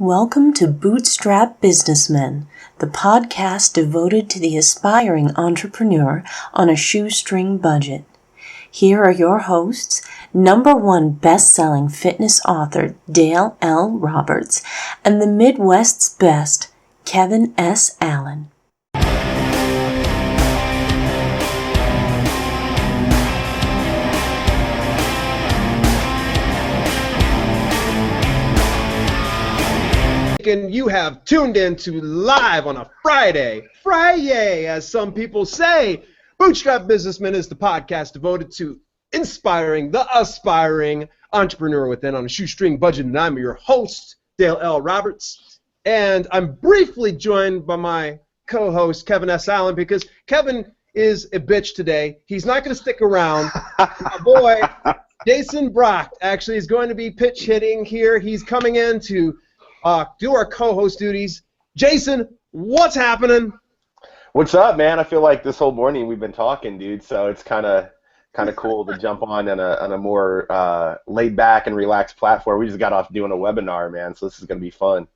Welcome to Bootstrap Businessmen, the podcast devoted to the aspiring entrepreneur on a shoestring budget. Here are your hosts, #1 best-selling fitness author Dale L. Roberts and the Midwest's best, Kevin S. Allen. And you have tuned in to Live on a Friday, as some people say. Bootstrap Businessmen is the podcast devoted to inspiring the aspiring entrepreneur within on a shoestring budget, and I'm your host, Dale L. Roberts. And I'm briefly joined by my co-host, Kevin S. Allen, because Kevin is a bitch today. He's not going to stick around. My boy, Jason Bracht, actually is going to be pitch hitting here. He's coming in to do our co-host duties. Jason, what's happening? What's up, man? I feel like this whole morning we've been talking, dude. So it's kind of cool to jump on a more laid back and relaxed platform. We just got off doing a webinar, man. So this is gonna be fun.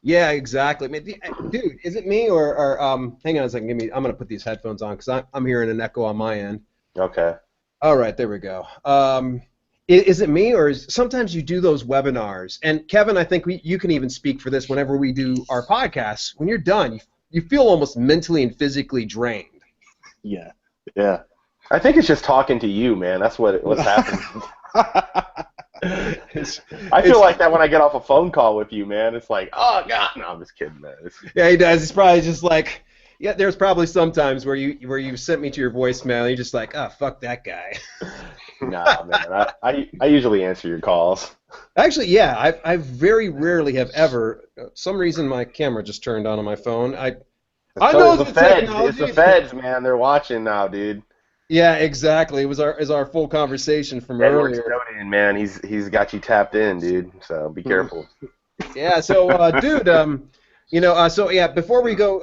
Yeah, exactly. I mean, dude, is it me or hang on a second. I'm gonna put these headphones on because I'm hearing an echo on my end. Okay. All right, there we go. Is it me, or sometimes you do those webinars? And Kevin, I think you can even speak for this whenever we do our podcasts. When you're done, you feel almost mentally and physically drained. Yeah. I think it's just talking to you, man. That's what's happening. I feel like that when I get off a phone call with you, man. It's like, oh God, no, I'm just kidding, man. Yeah, he does. He's probably just like, yeah. There's probably some times where you sent me to your voicemail, and you're just like, oh, fuck that guy. Nah, man. I usually answer your calls. Actually, yeah. I very rarely have ever. Some reason my camera just turned on my phone. I know it's the feds. It's the feds, man. They're watching now, dude. Yeah, exactly. It was our full conversation from earlier. Snowden, man. He's got you tapped in, dude. So be careful. Yeah. So, dude, so yeah. Before we go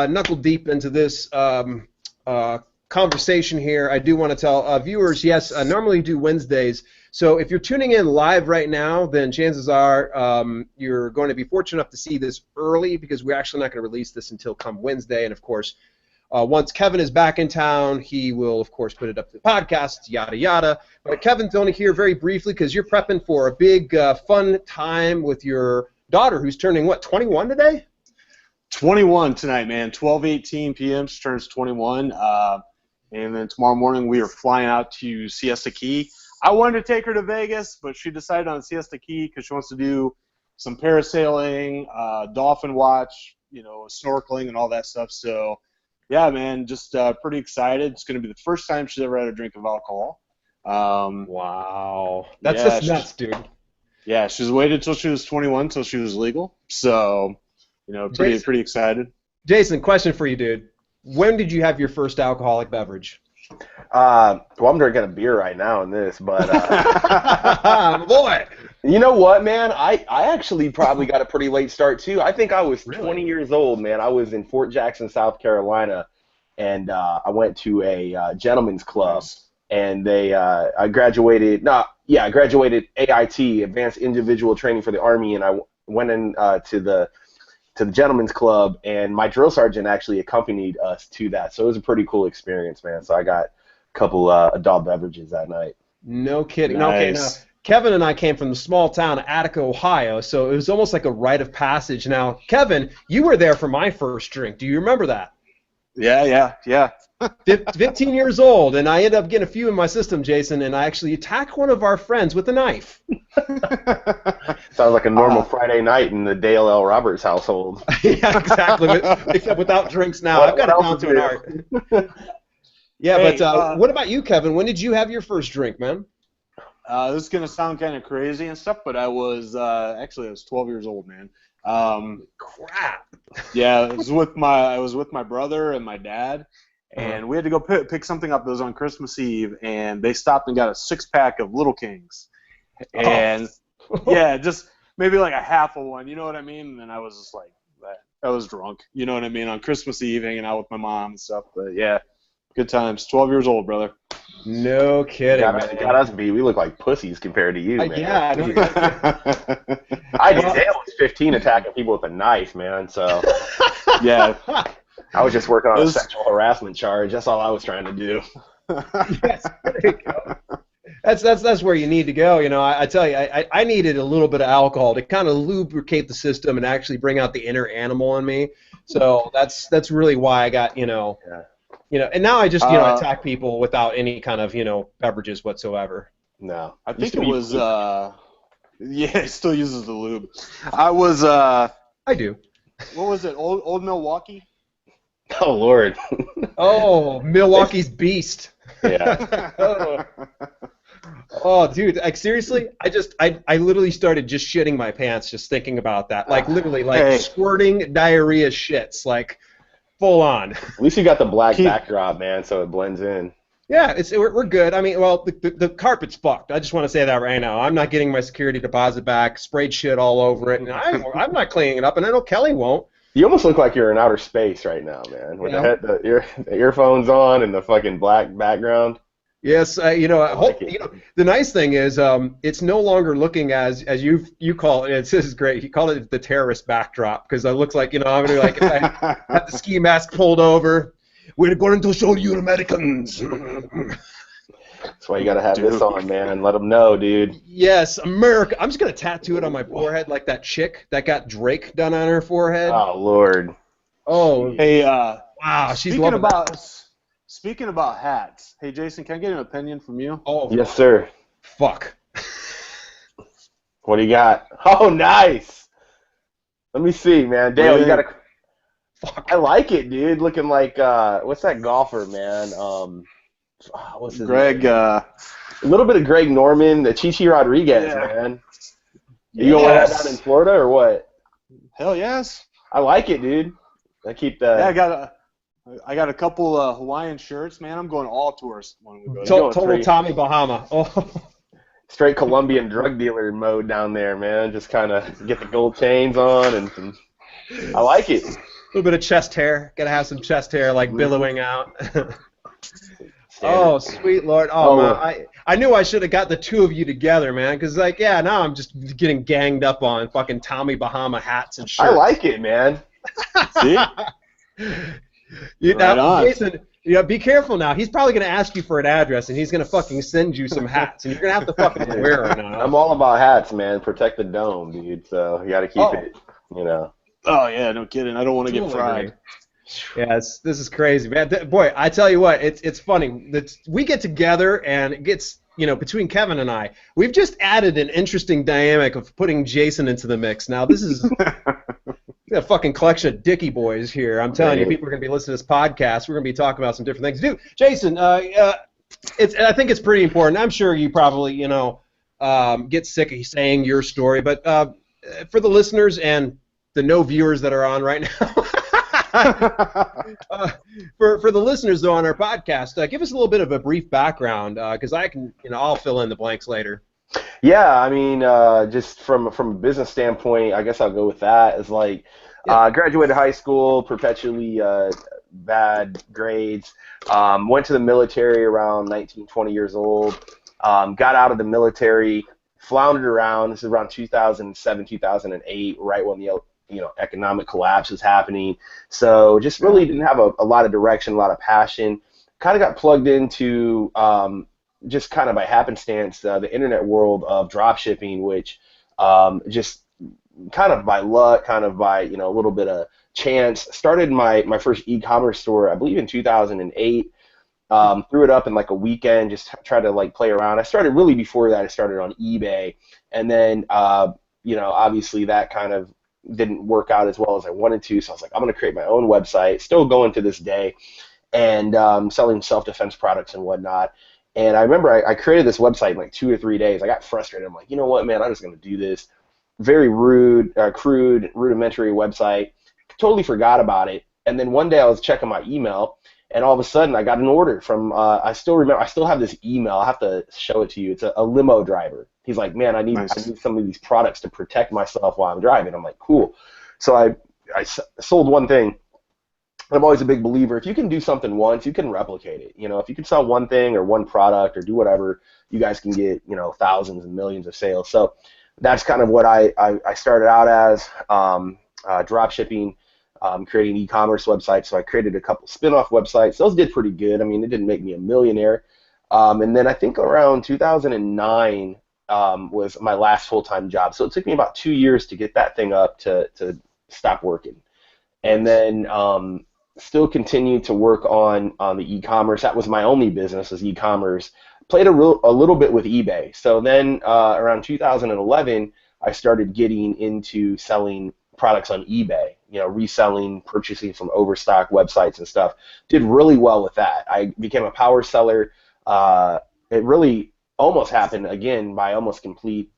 knuckle deep into this conversation here, I do want to tell viewers, yes, I normally do Wednesdays. So if you're tuning in live right now, then chances are you're going to be fortunate enough to see this early because we're actually not going to release this until come Wednesday. And of course, once Kevin is back in town, he will, of course, put it up to the podcast, yada, yada. But Kevin's only here very briefly because you're prepping for a big fun time with your daughter who's turning, what, 21 today? 21 tonight, man. 12:18 p.m. She turns 21. And then tomorrow morning we are flying out to Siesta Key. I wanted to take her to Vegas, but she decided on Siesta Key because she wants to do some parasailing, dolphin watch, snorkeling and all that stuff. So, yeah, man, just pretty excited. It's going to be the first time she's ever had a drink of alcohol. Wow. That's just nuts, dude. Yeah, she's waited until she was 21, until she was legal. So, pretty excited. Jason, question for you, dude. When did you have your first alcoholic beverage? Well, I'm drinking a beer right now in this, but boy. You know what, man? I actually probably got a pretty late start too. I think I was 20 years old, man. I was in Fort Jackson, South Carolina, and I went to a gentleman's club, and I graduated. I graduated AIT, Advanced Individual Training for the Army, and I went in to the gentleman's club, and my drill sergeant actually accompanied us to that. So it was a pretty cool experience, man. So I got a couple adult beverages that night. No kidding. Nice. Okay, now, Kevin and I came from the small town of Attica, Ohio, so it was almost like a rite of passage. Now, Kevin, you were there for my first drink. Do you remember that? Yeah. 15 years old, and I ended up getting a few in my system, Jason, and I actually attacked one of our friends with a knife. Sounds like a normal Friday night in the Dale L. Roberts household. Yeah, exactly, except without drinks now. I've got it down to an art. Yeah, hey, but what about you, Kevin? When did you have your first drink, man? This is going to sound kind of crazy and stuff, but I was 12 years old, man. Crap. Yeah, I was with my brother and my dad, and we had to go pick something up that was on Christmas Eve, and they stopped and got a 6-pack of Little Kings, and yeah, just maybe like a half of one, you know what I mean? And I was just like, I was drunk, you know what I mean, on Christmas Eve, hanging out with my mom and stuff. But yeah, good times. 12 years old, brother. No kidding, Got us beat. We look like pussies compared to you, man. Yeah, I know. I did. Dale was 15 attacking people with a knife, man. So Yeah. I was just working on a sexual harassment charge. That's all I was trying to do. Yes, there you go. That's where you need to go. You know, I tell you, I needed a little bit of alcohol to kind of lubricate the system and actually bring out the inner animal in me. So that's really why I got, and now I just, attack people without any kind of, beverages whatsoever. No. I think it was, yeah, it still uses the lube. I do. What was it, Old Milwaukee? Oh, Lord. Oh, Milwaukee's Beast. Yeah. Oh, dude, like seriously, I literally started just shitting my pants just thinking about that. Like literally like squirting diarrhea shits, like full on. At least you got the black backdrop, man, so it blends in. Yeah, we're good. I mean, well, the carpet's fucked. I just want to say that right now. I'm not getting my security deposit back, sprayed shit all over it, and I'm not cleaning it up, and I know Kelly won't. You almost look like you're in outer space right now, man, with the earphones on and the fucking black background. Yes, the nice thing is it's no longer looking as you call it. This is great. He called it the terrorist backdrop because it looks like, I'm going to like if I have the ski mask pulled over, we're going to show you Americans. That's why you got to have this on, man. Let them know, dude. Yes, America. I'm just going to tattoo it on my forehead like that chick that got Drake done on her forehead. Oh, Lord. Oh. Hey, wow, she's loving that. Speaking about hats, hey Jason, can I get an opinion from you? Oh, yes, sir. Fuck. What do you got? Oh, nice. Let me see, man. Dale, you got a. Fuck. I like it, dude. Looking like what's that golfer, man? What's his Greg. name? A little bit of Greg Norman, the Chichi Rodriguez, man. You gonna wear that down in Florida or what? Hell yes. I like it, dude. I keep the. Yeah, I got a couple Hawaiian shirts, man. I'm going all tours when we go. Total Tommy Bahama. Oh. Straight Colombian drug dealer mode down there, man. Just kind of get the gold chains on, and I like it. A little bit of chest hair. Gotta have some chest hair, like billowing out. Oh, sweet Lord. Oh, man. I knew I should have got the two of you together, man, because, like, now I'm just getting ganged up on fucking Tommy Bahama hats and shirts. I like it, man. See? Jason, be careful now. He's probably going to ask you for an address, and he's going to fucking send you some hats, and you're going to have to fucking wear them now. I'm all about hats, man. Protect the dome, dude, so you got to keep it, Oh, yeah, no kidding. I don't want to get fried. Yes, this is crazy, man. Boy, I tell you what, it's funny. We get together, and it gets, between Kevin and I, we've just added an interesting dynamic of putting Jason into the mix. Now, this is a fucking collection of dicky boys here. I'm telling you, people are going to be listening to this podcast. We're going to be talking about some different things. Dude, Jason, I think it's pretty important. I'm sure you probably, get sick of saying your story, but for the listeners and the no viewers that are on right now, for the listeners though on our podcast, give us a little bit of a brief background because I can, I'll fill in the blanks later. Yeah, I mean, just from a business standpoint, I guess I'll go with that. It's like graduated high school, perpetually bad grades. Went to the military around 19, 20 years old. Got out of the military, floundered around. This is around 2007, 2008, right when the economic collapse was happening. So just really didn't have a lot of direction, a lot of passion. Kind of got plugged into just kind of by happenstance the internet world of dropshipping, which just kind of by luck, kind of by a little bit of chance, started my first e-commerce store, I believe in 2008. Threw it up in like a weekend, just tried to like play around. I started really before that. I started on eBay, and then obviously that kind of didn't work out as well as I wanted to. So I was like, I'm going to create my own website. Still going to this day, and selling self-defense products and whatnot. And I remember I created this website in like 2 or 3 days. I got frustrated. I'm like, you know what, man? I'm just going to do this. Very rude, crude, rudimentary website. Totally forgot about it. And then one day I was checking my email, and all of a sudden I got an order from, I still have this email. I have to show it to you. It's a limo driver. He's like, man, I need some of these products to protect myself while I'm driving. I'm like, cool. So I sold one thing. I'm always a big believer, if you can do something once, you can replicate it. You know, if you can sell one thing or one product or do whatever, you guys can get, you know, thousands and millions of sales. So that's kind of what I started out as, drop shipping, creating e-commerce websites. So I created a couple spin-off websites. Those did pretty good. I mean, it didn't make me a millionaire. And then I think around 2009 was my last full-time job. So it took me about 2 years to get that thing up to stop working. And then still continued to work on the e-commerce. That was my only business, was e-commerce. Played a little bit with eBay. So then around 2011, I started getting into selling products on eBay, you know, reselling, purchasing from overstock websites and stuff. Did really well with that. I became a power seller. It really almost happened, again, by almost complete,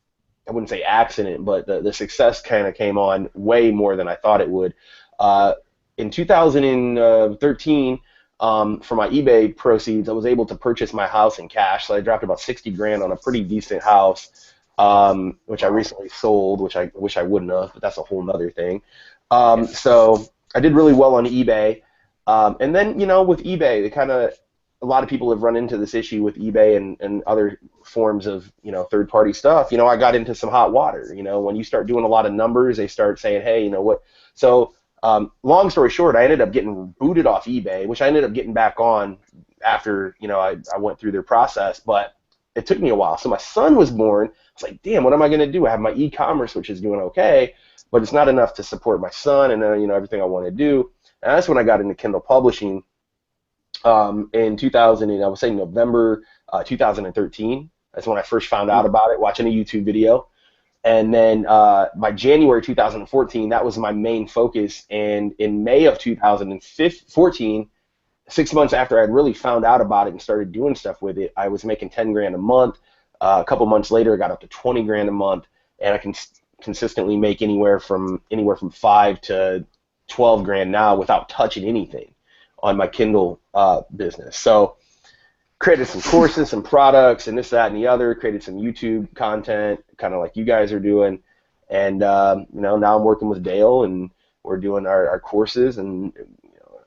I wouldn't say accident, but the success kind of came on way more than I thought it would. In 2013, for my eBay proceeds, I was able to purchase my house in cash. So I dropped about 60 grand on a pretty decent house, which I recently sold, which I wish I wouldn't have, but that's a whole nother thing. So I did really well on eBay. And then, you know, with eBay, a lot of people have run into this issue with eBay and other forms of, you know, third-party stuff. You know, I got into some hot water. You know, when you start doing a lot of numbers, they start saying, hey, you know what? So long story short, I ended up getting booted off eBay, which I ended up getting back on after, you know, I went through their process, but it took me a while. So my son was born. I was like, damn, what am I going to do? I have my e-commerce, which is doing okay, but it's not enough to support my son and, you know, everything I want to do. And that's when I got into Kindle publishing in 2000, and I would say November 2013. That's when I first found out about it, watching a YouTube video. And then by January 2014, that was my main focus. And in May of 2014, 6 months after I'd really found out about it and started doing stuff with it, I was making 10 grand a month. A couple months later, I got up to 20 grand a month, and I can consistently make anywhere from 5 to 12 grand now without touching anything on my Kindle business. So created some courses, some products, and this, that, and the other. Created some YouTube content, kind of like you guys are doing. And you know, now I'm working with Dale, and we're doing our courses, and you know,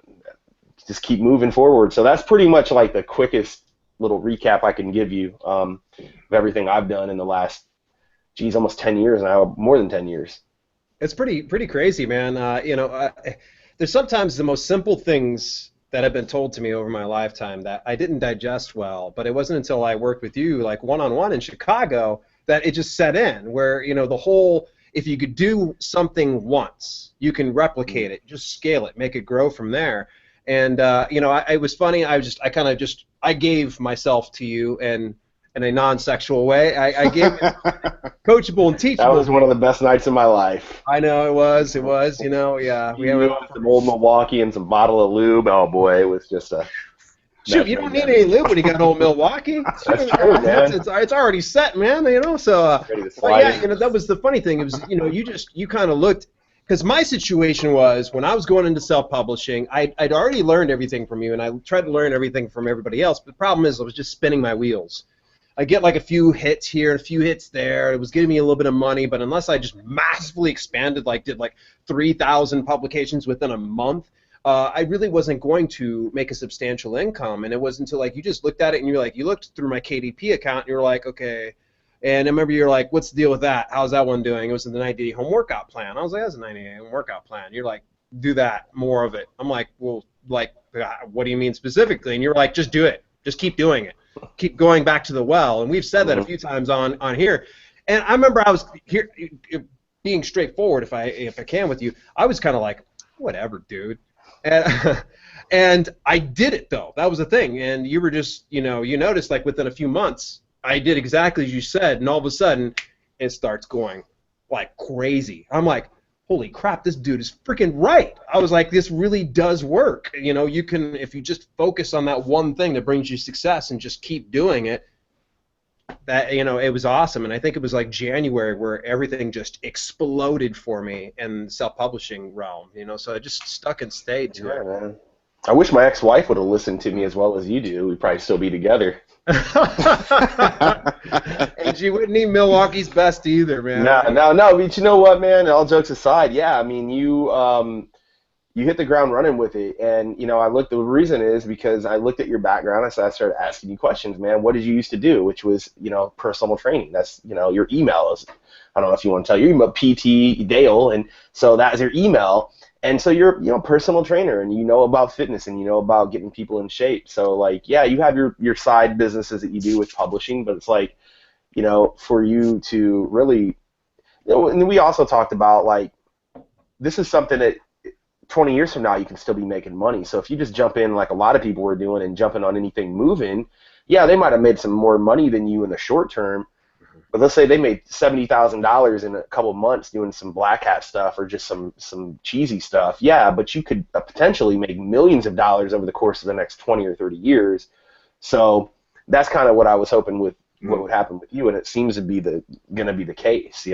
just keep moving forward. So that's pretty much like the quickest little recap I can give you of everything I've done in the last, geez, almost 10 years now, more than 10 years. It's pretty crazy, man. You know, there's sometimes the most simple things that have been told to me over my lifetime that I didn't digest well, but it wasn't until I worked with you, like one-on-one in Chicago, that it just set in, where, you know, the whole, if you could do something once, you can replicate it, just scale it, make it grow from there. And, you know, it was funny, I gave myself to you, and in a non-sexual way. I gave it coachable and teachable. That was one of the best nights of my life. I know it was, you know, yeah. We have some old Milwaukee and some bottle of lube. Oh boy, it was just a... Shoot, you don't need any lube when you got old Milwaukee. That's true, man. It's already set, man, you know, so... But yeah, you know, that was the funny thing. It was, you know, you kind of looked... Because my situation was, when I was going into self-publishing, I'd already learned everything from you, and I tried to learn everything from everybody else, but the problem is I was just spinning my wheels. I get like a few hits here, a few hits there. It was giving me a little bit of money, but unless I just massively expanded, like did like 3,000 publications within a month, I really wasn't going to make a substantial income. And it wasn't until like you just looked at it and you're like, you looked through my KDP account and you're like, okay. And I remember you're like, what's the deal with that? How's that one doing? It was in the 90-day home workout plan. I was like, that's a 90-day home workout plan. You're like, do that, more of it. I'm like, well, like, what do you mean specifically? And you're like, just do it. Just keep doing it. Keep going back to the well. And we've said that a few times on here. And I remember I was here being straightforward, if I can with you. I was kind of like, whatever, dude. And I did it, though. That was the thing. And you were just, you know, you noticed like within a few months, I did exactly as you said. And all of a sudden, it starts going like crazy. I'm like, holy crap, this dude is freaking right. I was like, this really does work. You know, you can, if you just focus on that one thing that brings you success and just keep doing it, that, you know, it was awesome. And I think it was like January where everything just exploded for me in the self-publishing realm, you know, so I just stuck and stayed to it. Man. I wish my ex-wife would have listened to me as well as you do. We'd probably still be together. And she wouldn't need Milwaukee's best either, man. No, but you know what, man? All jokes aside, yeah, I mean, you you hit the ground running with it. And, the reason is because I looked at your background. So I started asking you questions, man. What did you used to do? Which was, personal training. That's, your emails. I don't know if you want to tell your email, PT Dale. And so that is your email. And so you're, personal trainer, and you know about fitness, and you know about getting people in shape. So like, yeah, you have your side businesses that you do with publishing, but it's like, for you to really, and we also talked about like, this is something that 20 years from now, you can still be making money. So if you just jump in like a lot of people were doing and jumping on anything moving, yeah, they might have made some more money than you in the short term. But let's say they made $70,000 in a couple of months doing some black hat stuff or just some cheesy stuff. Yeah, but you could potentially make millions of dollars over the course of the next 20 or 30 years. So that's kind of what I was hoping with what would happen with you, and it seems to be going to be the case,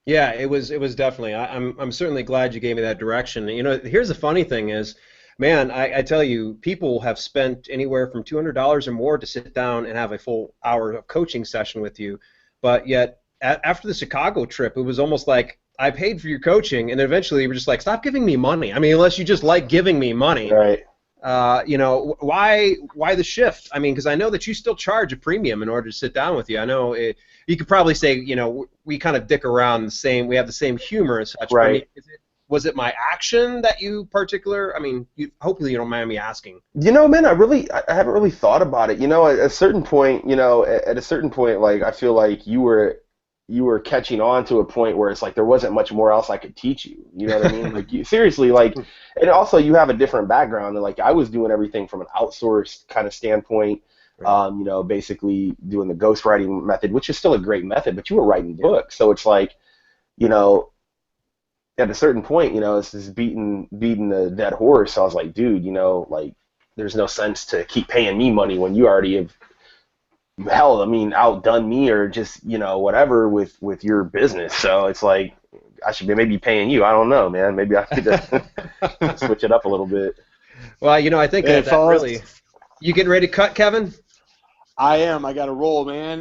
Yeah, it was definitely. I'm certainly glad you gave me that direction. Here's the funny thing is, man, I tell you, people have spent anywhere from $200 or more to sit down and have a full hour of coaching session with you, but yet after the Chicago trip, it was almost like I paid for your coaching, and eventually you were just like, stop giving me money. I mean, unless you just like giving me money. Right. Why the shift? I mean, because I know that you still charge a premium in order to sit down with you. I know you could probably say, we kind of dick around we have the same humor and such. Right. But I mean, was it my action that I mean, hopefully you don't mind me asking. Man, I haven't really thought about it. At a certain point, like I feel like you were catching on to a point where it's like there wasn't much more else I could teach you. You know what I mean? Like seriously, like, and also you have a different background. And like I was doing everything from an outsourced kind of standpoint. Basically doing the ghostwriting method, which is still a great method, but you were writing books. So it's like, at a certain point, it's just beating the dead horse. So I was like, dude, like there's no sense to keep paying me money when you already have, outdone me or just, whatever with your business. So it's like, I should be maybe paying you. I don't know, man. Maybe I could switch it up a little bit. Well, I think that really, you getting ready to cut, Kevin? I am. I got to roll, man.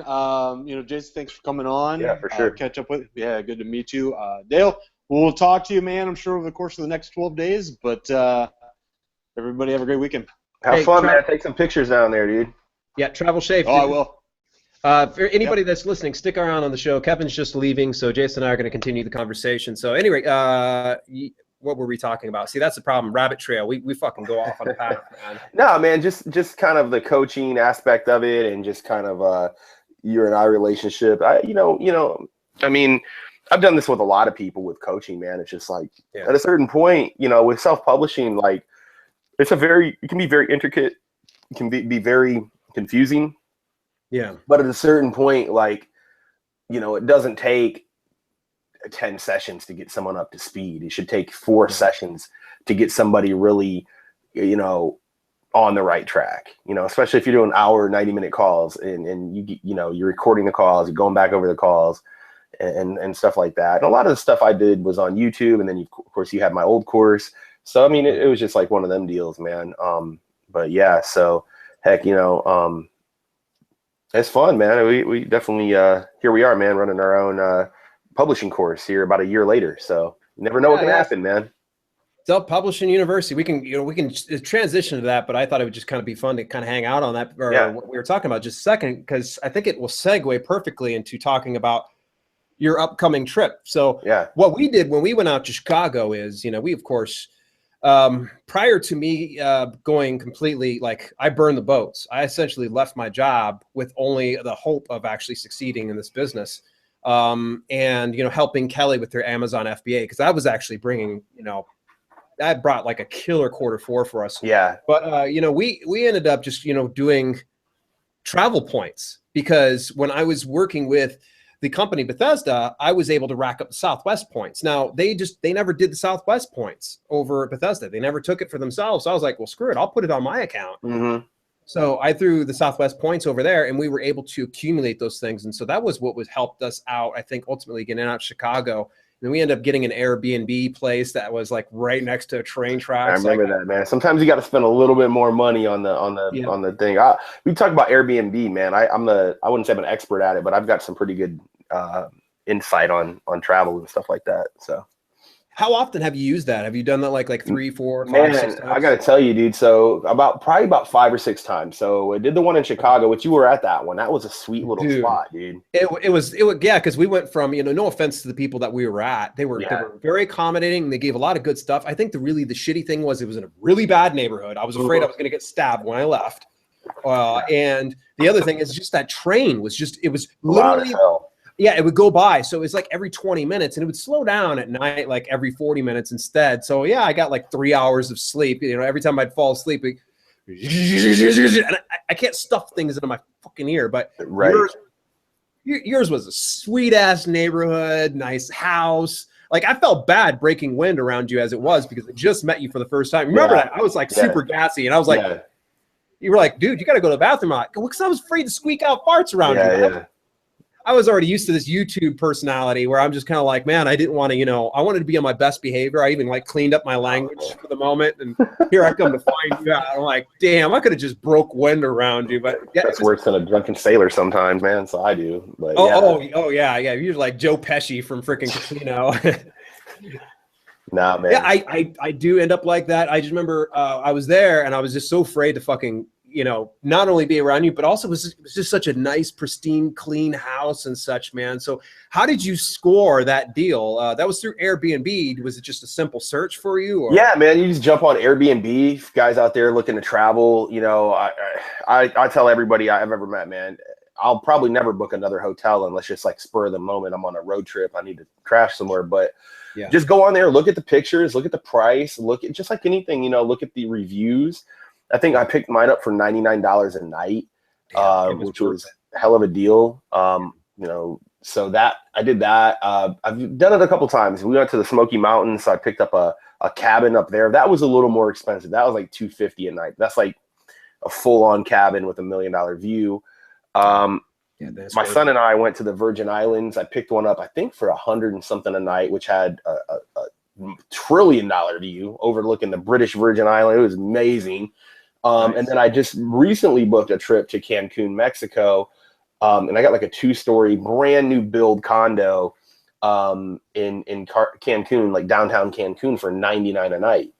Jason, thanks for coming on. Yeah, for sure. Catch up with you. Yeah, good to meet you. Dale, we'll talk to you, man, I'm sure over the course of the next 12 days. But everybody have a great weekend. Have fun, man. Take some pictures down there, dude. Yeah, travel safe. Oh, I will. For anybody that's listening, stick around on the show. Kevin's just leaving, so Jason and I are going to continue the conversation. So anyway, what were we talking about? See, that's the problem. Rabbit trail. We fucking go off on a path, man. No, man, just kind of the coaching aspect of it, and just kind of your and I relationship. I've done this with a lot of people with coaching, man. It's just like at a certain point, with self-publishing, like it can be very intricate. It can be very confusing. Yeah. But at a certain point, like, it doesn't take 10 sessions to get someone up to speed. It should take 4 sessions to get somebody really, on the right track, especially if you're doing hour, 90-minute calls and you're recording the calls, you're going back over the calls and stuff like that. And a lot of the stuff I did was on YouTube. And then, of course, you have my old course. So, I mean, it was just like one of them deals, man. But yeah, so heck, it's fun, man. We definitely, here we are, man, running our own publishing course here about a year later. So you never know what can happen, man. Self-publishing university. We can transition to that, but I thought it would just kind of be fun to kind of hang out on that, or what we were talking about just a second, because I think it will segue perfectly into talking about your upcoming trip. So what we did when we went out to Chicago is, we, of course, prior to me going completely, like, I burned the boats. I essentially left my job with only the hope of actually succeeding in this business, and helping Kelly with their Amazon FBA, because I was actually bringing, that brought like a killer Q4 for us. Yeah. But we ended up just doing travel points, because when I was working with the company Bethesda, I was able to rack up the Southwest points. Now they never did the Southwest points over at Bethesda. They never took it for themselves. So I was like, well, screw it, I'll put it on my account. Mm-hmm. So I threw the Southwest points over there, and we were able to accumulate those things. And so that was what helped us out, I think, ultimately getting out of Chicago. And then we ended up getting an Airbnb place that was like right next to a train track. I remember that, man. Sometimes you got to spend a little bit more money on the thing. We talk about Airbnb, man. I wouldn't say I'm an expert at it, but I've got some pretty good insight on travel and stuff like that. So How often have you used that? Have you done that like 3, 4, 5, Man, 6 times? I gotta tell you, dude. So probably about 5 or 6 times. So I did the one in Chicago, which you were at that one. That was a sweet little Dude. spot, dude. It was yeah, because we went from, no offense to the people that we were at, they were very accommodating. They gave a lot of good stuff. I think the shitty thing was it was in a really bad neighborhood. I was afraid I was going to get stabbed when I left. And the other thing is just that train was it was literally, yeah, it would go by. So it was like every 20 minutes, and it would slow down at night, like every 40 minutes instead. So yeah, I got like 3 hours of sleep. Every time I'd fall asleep, and I can't stuff things into my fucking ear, but yours was a sweet ass neighborhood, nice house. Like, I felt bad breaking wind around you as it was, because I just met you for the first time. Remember that? I was like super gassy, and I was like, you were like, dude, you got to go to the bathroom. I'm like, because I was afraid to squeak out farts around you. I was already used to this YouTube personality where I'm just kind of like, man, I didn't want to, I wanted to be on my best behavior. I even like cleaned up my language for the moment, and here I come to find you out. I'm like, damn, I could have just broke wind around you, but yeah, that's worse than a drunken sailor sometimes, man. So I do. But yeah. You're like Joe Pesci from freaking Casino. Nah, man. Yeah, I do end up like that. I just remember I was there, and I was just so afraid to fucking, not only be around you, but also it was just such a nice, pristine, clean house and such, man. So how did you score that deal? That was through Airbnb. Was it just a simple search for you? Or? Yeah, man, you just jump on Airbnb. Guys out there looking to travel, I tell everybody I've ever met, man, I'll probably never book another hotel unless just like spur of the moment. I'm on a road trip. I need to crash somewhere, but just go on there, look at the pictures, look at the price, look at just like anything, look at the reviews. I think I picked mine up for $99 a night, which was a hell of a deal. So that I did that. I've done it a couple times. We went to the Smoky Mountains, so I picked up a cabin up there. That was a little more expensive. That was like $250 a night. That's like a full-on cabin with $1 million view. My son and I went to the Virgin Islands. I picked one up, I think, for $100 and something a night, which had a $1 trillion view overlooking the British Virgin Island. It was amazing. And then I just recently booked a trip to Cancun, Mexico, and I got like a 2-story brand new build condo in Cancun, like downtown Cancun, for $99 a night.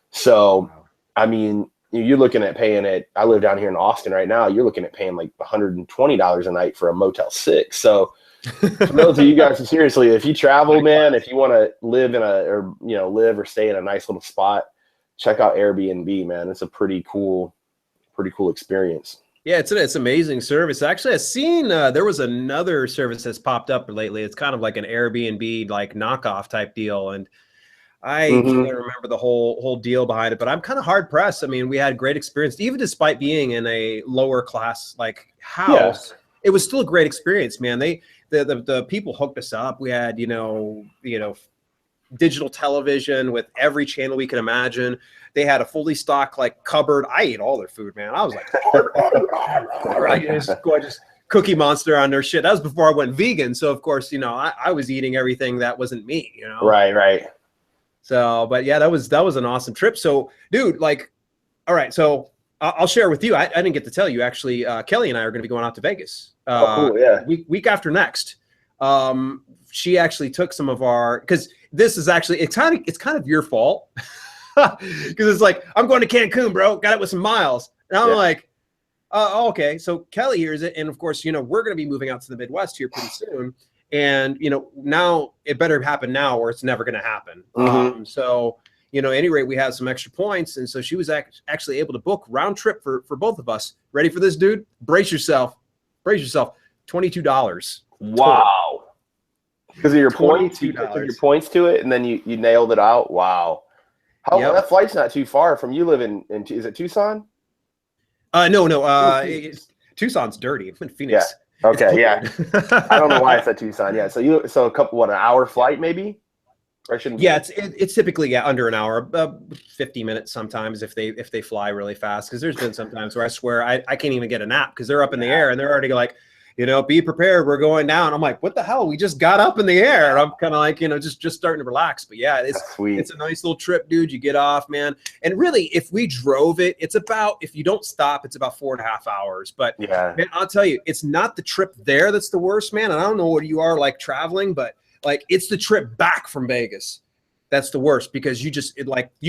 So, I mean, you're looking at paying it. I live down here in Austin right now. You're looking at paying like $120 a night for a Motel 6. So, for those of you guys who seriously, if you travel, man, if you want to live live or stay in a nice little spot, check out Airbnb, man. It's a pretty cool experience. Yeah, it's amazing service. Actually, I've seen there was another service that's popped up lately. It's kind of like an Airbnb like knockoff type deal, and I can't remember the whole deal behind it. But I'm kind of hard pressed. I mean, we had great experience, even despite being in a lower class like house. Yeah. It was still a great experience, man. The people hooked us up. We had digital television with every channel we could imagine. They had a fully stocked like cupboard. I ate all their food, man. I was like, I just Cookie Monster on their shit. That was before I went vegan, so of course, I was eating everything that wasn't me. Right. So, but yeah, that was an awesome trip. So, dude, like, all right, so I'll share with you. I didn't get to tell you actually. Kelly and I are going to be going out to Vegas. Cool, yeah. Week after next. She actually took some of our, because this is actually, it's kind of your fault, because it's like, I'm going to Cancun, bro, got it with some miles, and I'm like, okay. So Kelly hears it, and of course, we're going to be moving out to the Midwest here pretty soon, and now it better happen now, or it's never going to happen. So at any rate, we have some extra points, and so she was actually able to book round trip for both of us. Ready for this, dude? Brace yourself. $22. Wow. Because of your points, you took your points to it, and then you nailed it out. Wow. That flight's not too far from you. Live in is it Tucson? No. Tucson's dirty. I'm in Phoenix. Yeah. Okay. Yeah. I don't know why it's at Tucson. Yeah. So an hour flight maybe. Or shouldn't be? Yeah, it's typically under an hour, 50 minutes sometimes if they fly really fast. Because there's been some times where I swear I can't even get a nap because they're up in the air and they're already like, be prepared, we're going down. I'm like, what the hell? We just got up in the air. And I'm kind of like, just starting to relax. But yeah, it's a nice little trip, dude. You get off, man. And really, if we drove it, it's about, if you don't stop, it's about 4.5 hours. But man, I'll tell you, it's not the trip there that's the worst, man. And I don't know what you are like traveling, but like it's the trip back from Vegas that's the worst, because you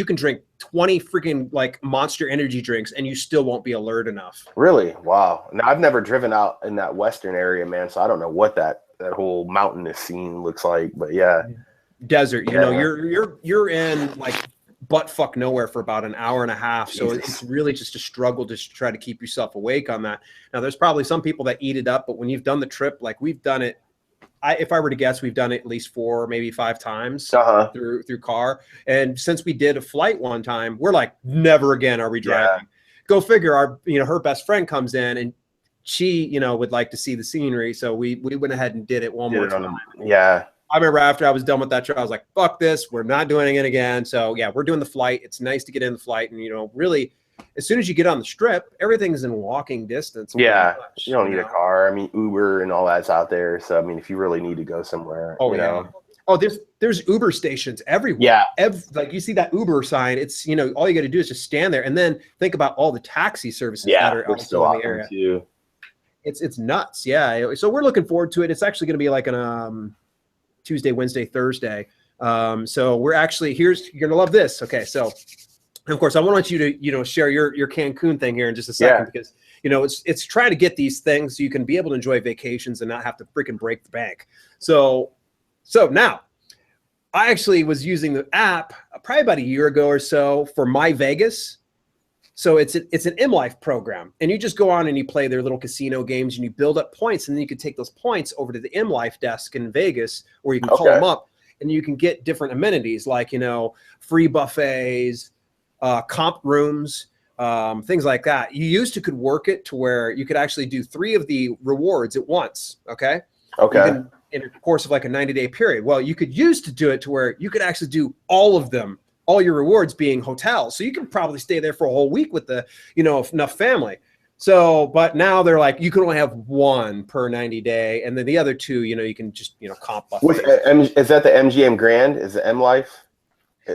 can drink 20 freaking like Monster energy drinks and you still won't be alert enough. Really? Wow. Now, I've never driven out in that western area, man, so I don't know what that whole mountainous scene looks like, but yeah. Desert, you're in like butt fuck nowhere for about an hour and a half. So it's really just a struggle to try to keep yourself awake on that. Now, there's probably some people that eat it up, but when you've done the trip, like we've done it, if I were to guess, we've done it at least 4, maybe 5 times through car. And since we did a flight one time, we're like, never again are we driving. Yeah. Go figure. Her best friend comes in and she, would like to see the scenery. So we went ahead and did it one more time. Yeah. I remember after I was done with that trip, I was like, fuck this. We're not doing it again. So yeah, we're doing the flight. It's nice to get in the flight. And, really, as soon as you get on the strip, everything's in walking distance. Yeah. You don't need a car. I mean, Uber and all that's out there. So, I mean, if you really need to go somewhere, you know. Oh, there's Uber stations everywhere. Yeah. Like you see that Uber sign, it's, all you got to do is just stand there and then think about all the taxi services that are also in the area. Too. It's nuts. Yeah. So we're looking forward to it. It's actually going to be like an Tuesday, Wednesday, Thursday. So we're actually, you're going to love this. Okay. So of course I want you to, share your Cancun thing here in just a second, because, it's trying to get these things so you can be able to enjoy vacations and not have to freaking break the bank. So now I actually was using the app probably about a year ago or so for My Vegas. So it's an M Life program, and you just go on and you play their little casino games and you build up points, and then you can take those points over to the M Life desk in Vegas, where you can call them up and you can get different amenities like, free buffets, comp rooms, things like that. You used to could work it to where you could actually do 3 of the rewards at once. Okay. In the course of like a 90-day period. Well, you could use to do it to where you could actually do all of them, all your rewards being hotels. So you can probably stay there for a whole week with the, enough family. So, but now they're like, you can only have 1 per 90 day. And then the other 2, you can just, comp buffet. Is that the MGM Grand? Is it M Life?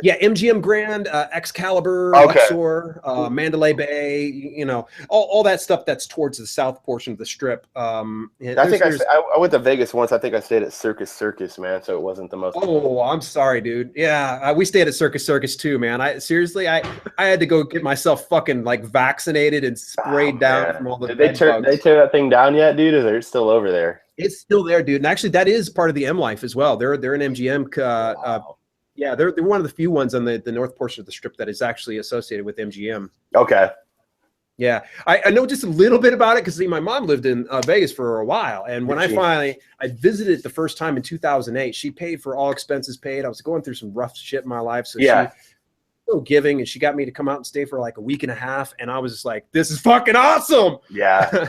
Yeah, MGM Grand, Excalibur, Luxor, Mandalay Bay, all that stuff that's towards the south portion of the strip. I went to Vegas once. I think I stayed at Circus, man, so it wasn't the most. Oh, I'm sorry, dude. Yeah, we stayed at Circus too, man. I had to go get myself fucking like vaccinated and sprayed down from all the. Did they tear that thing down yet, dude? Or is it still over there? It's still there, dude. And actually, that is part of the M Life as well. They're an MGM. Wow. Yeah, they're one of the few ones on the north portion of the strip that is actually associated with MGM. Okay. Yeah, I know just a little bit about it because my mom lived in Vegas for a while, and when I visited it the first time in 2008, she paid for all expenses paid. I was going through some rough shit in my life, so she was so giving, and she got me to come out and stay for like a week and a half, and I was just like, this is fucking awesome. Yeah.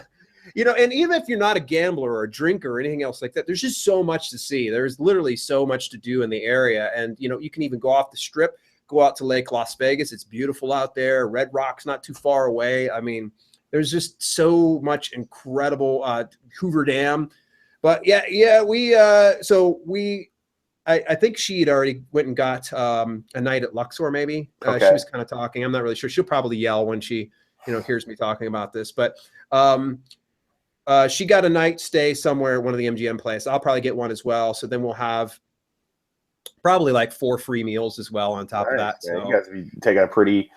And even if you're not a gambler or a drinker or anything else like that, there's just so much to see. There's literally so much to do in the area. And, you can even go off the strip, go out to Lake Las Vegas. It's beautiful out there. Red Rock's not too far away. I mean, there's just so much incredible Hoover Dam. But I think she'd already went and got a night at Luxor, maybe. She was kind of talking. I'm not really sure. She'll probably yell when she, hears me talking about this. But she got a night stay somewhere at one of the MGM places. I'll probably get one as well. So then we'll have probably like 4 free meals as well on top of that. So you guys be taking a pretty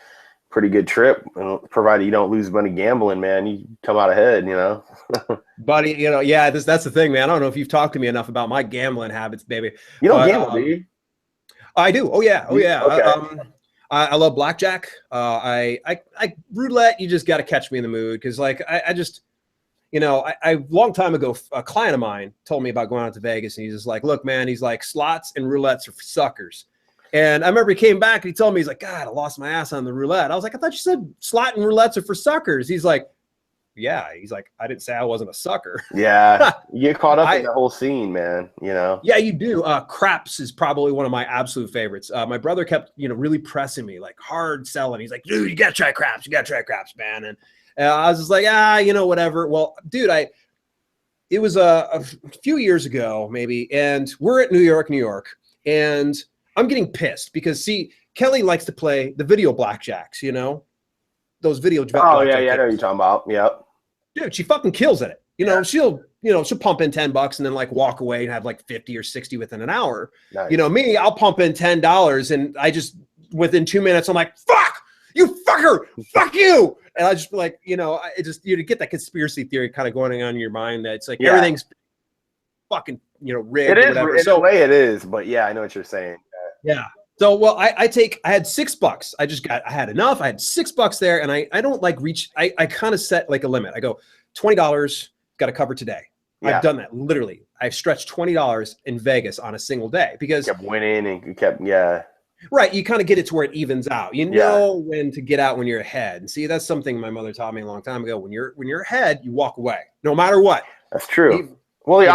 good trip, provided you don't lose money gambling, man. You come out ahead, Buddy, that's the thing, man. I don't know if you've talked to me enough about my gambling habits, baby. You don't gamble, do you? I do. Oh yeah. Okay. I love blackjack. I roulette. You just got to catch me in the mood because, like, I just, a long time ago, a client of mine told me about going out to Vegas, and he's just like, "Look, man," he's like, "slots and roulettes are for suckers." And I remember he came back and he told me, he's like, "God, I lost my ass on the roulette." I was like, "I thought you said slot and roulettes are for suckers." He's like, "Yeah." He's like, "I didn't say I wasn't a sucker." Yeah, you get caught up in the whole scene, man. Yeah, you do. Craps is probably one of my absolute favorites. My brother kept, really pressing me, like hard selling. He's like, "Dude, you gotta try craps. You gotta try craps, man." And I was just like, whatever. Well, dude, it was a few years ago, maybe, and we're at New York, and I'm getting pissed because, see, Kelly likes to play the video blackjacks, those video. Oh, yeah, I know what you're talking about. Yep. Dude, she fucking kills at it. She'll, she'll pump in $10 and then like walk away and have like 50 or 60 within an hour. Nice. Me, I'll pump in $10 and I just, within 2 minutes, I'm like, fuck, you fucker, fuck you. And I just be like, it just, you get that conspiracy theory kind of going on in your mind that it's like everything's fucking, rigged. It is, or whatever. in a way it is, but yeah, I know what you're saying. Yeah. So, well, I had $6. I had enough. I had $6 there, and I don't like reach. I kind of set like a limit. I go $20, got to cover today. Yeah. I've done that literally. I've stretched $20 in Vegas on a single day because you kept winning and you kept right. You kind of get it to where it evens out. You know when to get out when you're ahead. And see, that's something my mother taught me a long time ago. When you're ahead, you walk away, no matter what. That's true. Well, the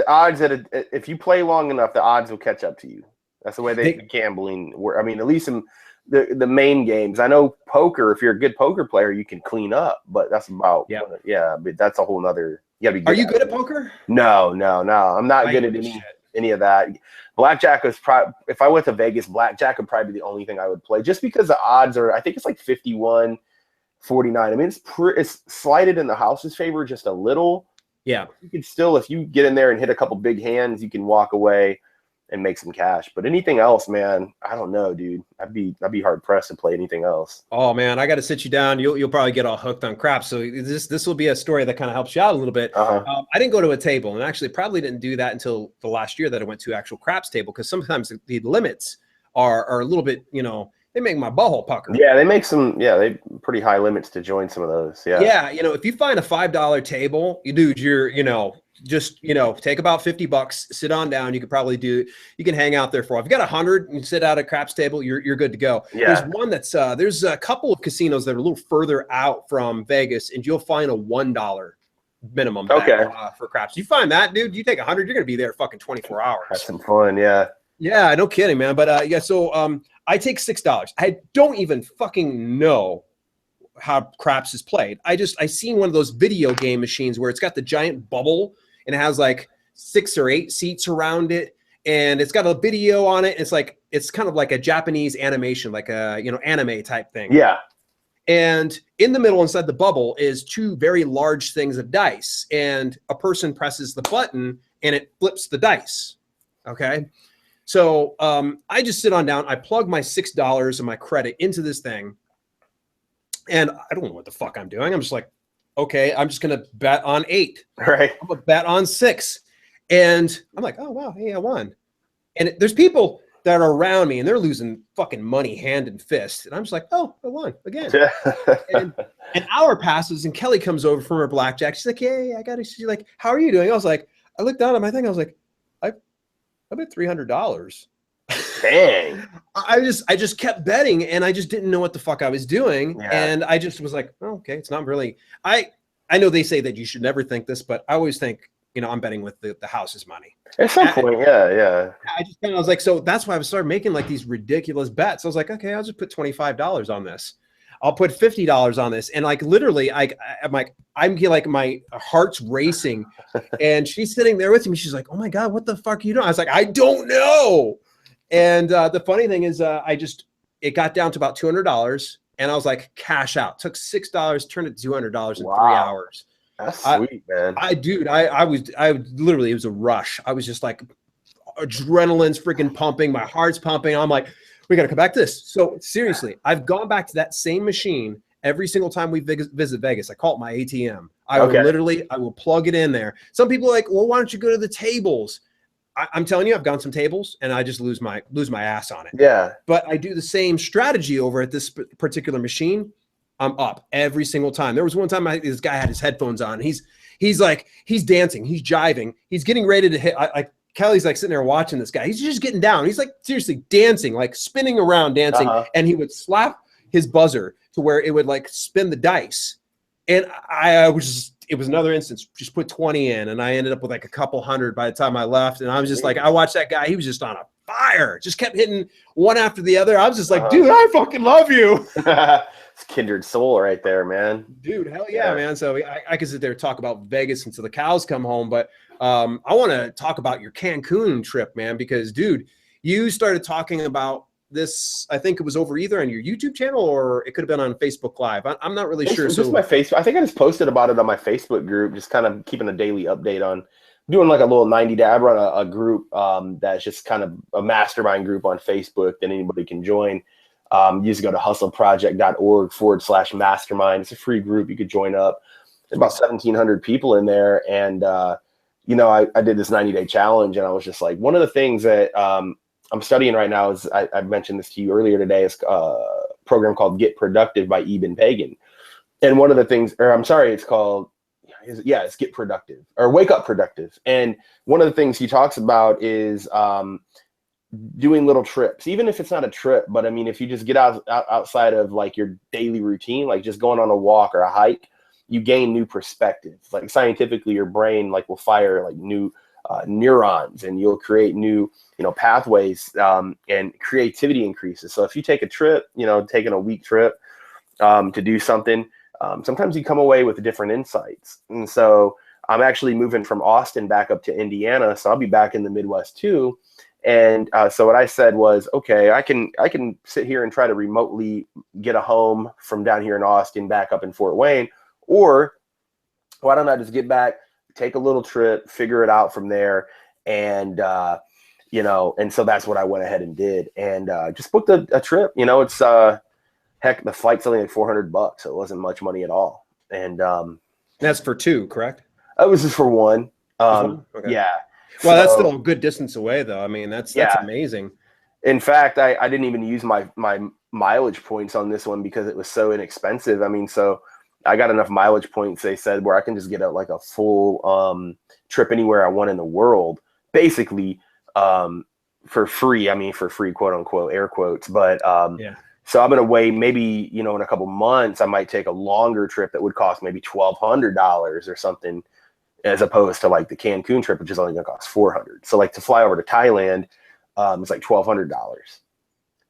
odds that if you play long enough, the odds will catch up to you. That's the way the gambling work. I mean, at least in the main games. I know poker, if you're a good poker player, you can clean up, but that's about but that's a whole nother. You gotta be. Are you good at poker? No. I'm not good at any of that. Blackjack was probably, if I went to Vegas, blackjack would probably be the only thing I would play, just because the odds are. I think it's like 51-49. I mean, it's slighted in the house's favor just a little. Yeah, you can still, if you get in there and hit a couple big hands, you can walk away and make some cash. But anything else, man, I don't know, dude. I'd be hard pressed to play anything else. Oh man, I got to sit you down. You'll probably get all hooked on craps. So this will be a story that kind of helps you out a little bit. I didn't go to a table, and actually probably didn't do that until the last year that I went to actual craps table, because sometimes the limits are a little bit, they make my butthole pucker. Yeah, they make some. Yeah, they pretty high limits to join some of those. Yeah. Yeah, if you find a $5 table, you're just take about $50, sit on down. You could probably you can hang out there for. If you got 100 and sit out at a craps table, you're good to go. Yeah. There's one that's there's a couple of casinos that are a little further out from Vegas, and you'll find a $1 minimum for craps. You find that, dude, you take 100, you're gonna be there fucking 24 hours. That's some fun. Yeah. Yeah, no kidding, man. But so I take $6. I don't even fucking know how craps is played. I seen one of those video game machines where it's got the giant bubble and it has like 6 or 8 seats around it, and it's got a video on it. It's kind of like a Japanese animation, like a anime type thing. Yeah. And in the middle, inside the bubble, is 2 very large things of dice, and a person presses the button and it flips the dice. Okay. So I just sit on down. I plug my $6 of my credit into this thing, and I don't know what the fuck I'm doing. I'm just like, okay, I'm just gonna bet on 8. Right. I'm gonna bet on 6, and I'm like, oh wow, hey, I won. And there's people that are around me, and they're losing fucking money hand and fist, and I'm just like, oh, I won again. And an hour passes, and Kelly comes over from her blackjack. She's like, hey, she's like, how are you doing? I looked down at my thing. I was like, I bet $300. Dang. I just kept betting, and I just didn't know what the fuck I was doing. Yeah. And I just was like, oh, okay, it's not really, I know they say that you should never think this, but I always think, I'm betting with the house's money. At some point, yeah. I just kind of was like, so that's why I started making like these ridiculous bets. I was like, okay, I'll just put $25 on this. I'll put $50 on this. And like, literally, I'm like, my heart's racing, and she's sitting there with me. She's like, oh my God, what the fuck are you doing? I was like, I don't know. And the funny thing is, it got down to about $200, and I was like, cash out. Took $6, turned it to $200 in 3 hours. That's sweet, man. I literally, it was a rush. I was just like, adrenaline's freaking pumping. My heart's pumping. I'm like, we got to come back to this. So seriously, I've gone back to that same machine every single time we visit Vegas. I call it my ATM. I will plug it in there. Some people are like, well, why don't you go to the tables? I'm telling you, I've gone some tables, and I just lose my ass on it. Yeah. But I do the same strategy over at this particular machine. I'm up every single time. There was one time this guy had his headphones on. He's dancing. He's jiving. He's getting ready to hit. Kelly's like sitting there watching this guy. He's just getting down. He's like seriously dancing, like spinning around dancing. And he would slap his buzzer to where it would like spin the dice. And it was another instance, just put 20 in, and I ended up with like a couple hundred by the time I left. And I was just like, I watched that guy. He was just on a fire, just kept hitting one after the other. I was just like, dude, I fucking love you. It's kindred soul right there, man. Dude, hell yeah, man. So I could sit there and talk about Vegas until the cows come home, but I want to talk about your Cancun trip, man, because dude, you started talking about this, I think it was over either on your YouTube channel or it could have been on Facebook Live. I'm not really sure. Just my Facebook. I think I just posted about it on my Facebook group, just kind of keeping a daily update on doing like a little 90-day. I run a group that's just kind of a mastermind group on Facebook that anybody can join. You just go to hustleproject.org/mastermind. It's a free group. You could join up. There's about 1,700 people in there. And, you know, I did this 90-day challenge, and I was just like, one of the things that I'm studying right now is, I mentioned this to you earlier today, is a program called Get Productive by Eben Pagan. And one of the things, or I'm sorry, it's called, it's Get Productive or Wake Up Productive. And one of the things he talks about is doing little trips, even if it's not a trip, but I mean, if you just get outside of like your daily routine, like just going on a walk or a hike, you gain new perspectives. Like scientifically, your brain like will fire like new neurons, and you'll create new, you know, pathways, and creativity increases. So if you take a trip, you know, taking a week trip to do something, sometimes you come away with different insights. And so I'm actually moving from Austin back up to Indiana, so I'll be back in the Midwest too. And so what I said was, okay, I can sit here and try to remotely get a home from down here in Austin back up in Fort Wayne, or why don't I just get back, take a little trip, figure it out from there. And, you know, and so that's what I went ahead and did, and just booked a trip. You know, it's heck, the flight's only like $400, so it wasn't much money at all. And that's for two, correct? It was just for one. Okay. Yeah. Well, that's still a good distance away, though. I mean, that's amazing. In fact, I didn't even use my mileage points on this one because it was so inexpensive. I mean, so I got enough mileage points, they said, where I can just get a full trip anywhere I want in the world, basically, for free. I mean, for free, quote unquote, air quotes. But so I'm gonna wait. Maybe, you know, in a couple months, I might take a longer trip that would cost maybe $1,200 or something, as opposed to like the Cancun trip, which is only gonna cost $400. So like to fly over to Thailand, it's like $1,200.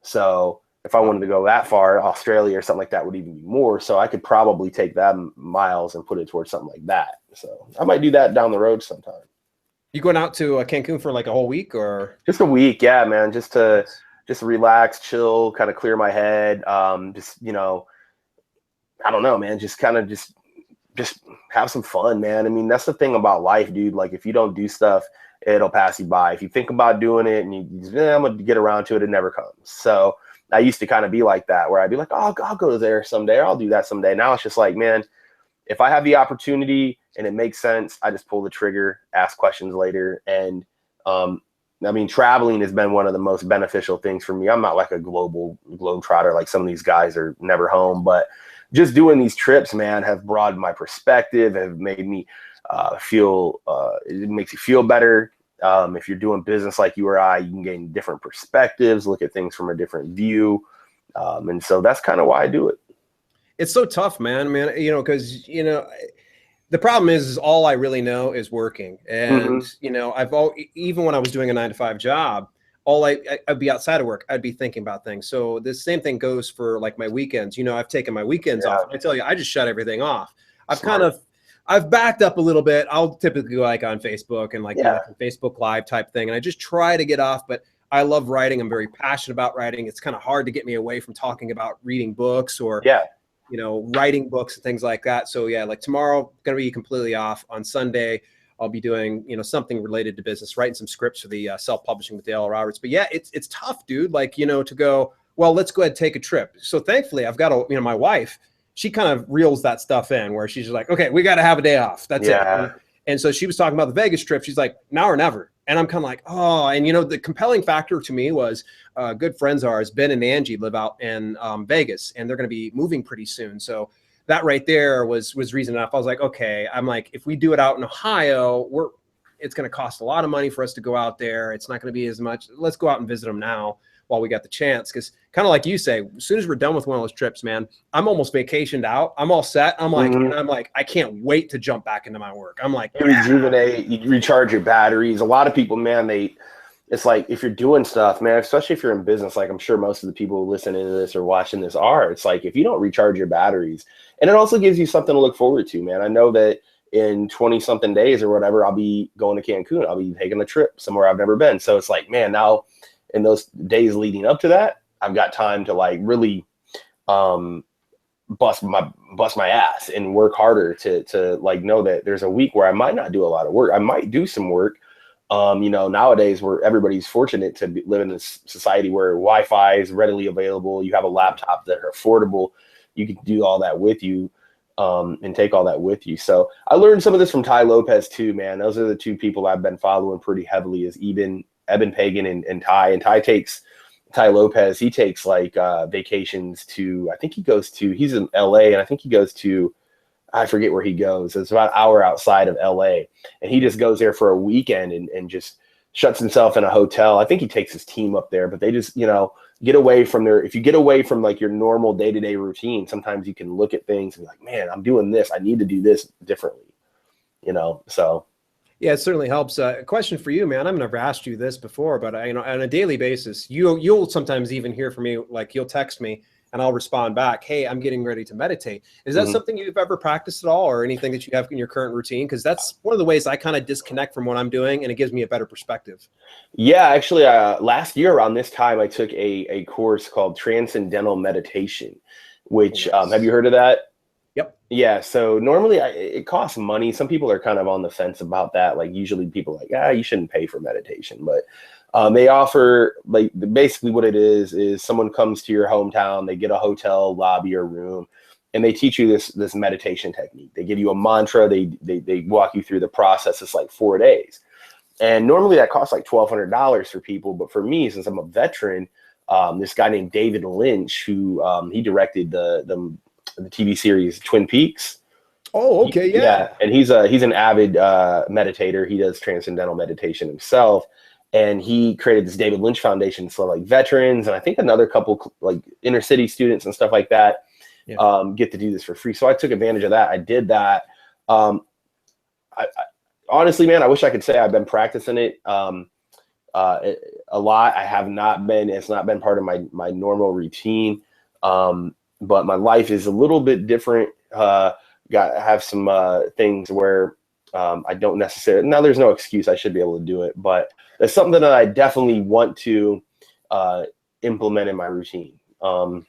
So if I wanted to go that far, Australia or something like that would even be more. So I could probably take that miles and put it towards something like that. So I might do that down the road sometime. You going out to Cancun for like a whole week or? Just a week, yeah, man. Just to relax, chill, kind of clear my head. Just, you know, I don't know, man. Just kind of just have some fun, man. I mean, that's the thing about life, dude. Like if you don't do stuff, it'll pass you by. If you think about doing it and I'm gonna get around to it, it never comes. So I used to kind of be like that, where I'd be like, oh, I'll go there someday, or I'll do that someday. Now it's just like, man, if I have the opportunity and it makes sense, I just pull the trigger, ask questions later. And I mean, traveling has been one of the most beneficial things for me. I'm not like a global globetrotter like some of these guys are never home, but just doing these trips, man, have broadened my perspective, have made me feel, it makes you feel better. If you're doing business like you or I, you can gain different perspectives, look at things from a different view. And so that's kind of why I do it. It's so tough, man, you know, because, you know, the problem is all I really know is working. And, you know, even when I was doing a 9-to-5 job, I'd be outside of work, I'd be thinking about things. So the same thing goes for like my weekends. You know, I've taken my weekends off. And I tell you, I just shut everything off. I've backed up a little bit. I'll typically go like on Facebook and like a Facebook Live type thing. And I just try to get off, but I love writing. I'm very passionate about writing. It's kind of hard to get me away from talking about reading books or, you know, writing books and things like that. So yeah, like tomorrow, going to be completely off. On Sunday, I'll be doing, you know, something related to business, writing some scripts for the self-publishing with Dale Roberts. But yeah, it's tough, dude. Like, you know, to go, well, let's go ahead and take a trip. So thankfully I've got you know, my wife, she kind of reels that stuff in where she's like, okay, we got to have a day off. That's it. And so she was talking about the Vegas trip. She's like, now or never. And I'm kind of like, oh, and you know, the compelling factor to me was good friends of ours, Ben and Angie, live out in Vegas, and they're going to be moving pretty soon. So that right there was reason enough. I was like, okay, I'm like, if we do it out in Ohio, it's going to cost a lot of money for us to go out there. It's not going to be as much. Let's go out and visit them now while we got the chance. Because kind of like you say, as soon as we're done with one of those trips, man, I'm almost vacationed out. I'm all set. I'm like, and I'm like, I can't wait to jump back into my work. I'm like, you rejuvenate, you recharge your batteries. A lot of people, man, it's like if you're doing stuff, man, especially if you're in business, like I'm sure most of the people listening to this or watching this are, it's like if you don't recharge your batteries, and it also gives you something to look forward to, man. I know that in 20 something days or whatever, I'll be going to Cancun. I'll be taking a trip somewhere I've never been. So it's like, man, now in those days leading up to that, I've got time to like really bust my ass and work harder to like know that there's a week where I might not do a lot of work. I might do some work. Nowadays where everybody's fortunate to live in this society where Wi-Fi is readily available. You have a laptop that are affordable. You can do all that with you, and take all that with you. So I learned some of this from Ty Lopez too, man. Those are the two people I've been following pretty heavily, is Eben Pagan and Ty. And Ty Lopez, he takes like vacations to, I think he's in LA, and I think he goes to, I forget where he goes. It's about an hour outside of LA. And he just goes there for a weekend and just shuts himself in a hotel. I think he takes his team up there, but they just, get away from if you get away from like your normal day-to-day routine, sometimes you can look at things and be like, man, I'm doing this. I need to do this differently, so. Yeah, it certainly helps. A question for you, man. I've never asked you this before, but on a daily basis, you'll sometimes even hear from me, like you'll text me and I'll respond back, hey, I'm getting ready to meditate. Is that something you've ever practiced at all, or anything that you have in your current routine? Because that's one of the ways I kind of disconnect from what I'm doing, and it gives me a better perspective. Yeah, actually, last year around this time, I took a course called Transcendental Meditation, which, have you heard of that? Yep. Yeah. So normally it costs money. Some people are kind of on the fence about that. Like usually people are like, you shouldn't pay for meditation, but they offer, like, basically what it is someone comes to your hometown, they get a hotel lobby or room, and they teach you this meditation technique. They give you a mantra. They walk you through the process. It's like 4 days. And normally that costs like $1,200 for people. But for me, since I'm a veteran, this guy named David Lynch, who he directed the TV series Twin Peaks. Oh, okay. Yeah. And he's an avid meditator. He does transcendental meditation himself. And he created this David Lynch Foundation for like veterans, and I think another couple like inner city students and stuff like that get to do this for free. So I took advantage of that. I did that. I honestly, man, I wish I could say I've been practicing it a lot. I have not been. It's not been part of my normal routine. But my life is a little bit different. Have some things where I don't necessarily. Now, there's no excuse. I should be able to do it, but it's something that I definitely want to implement in my routine. Even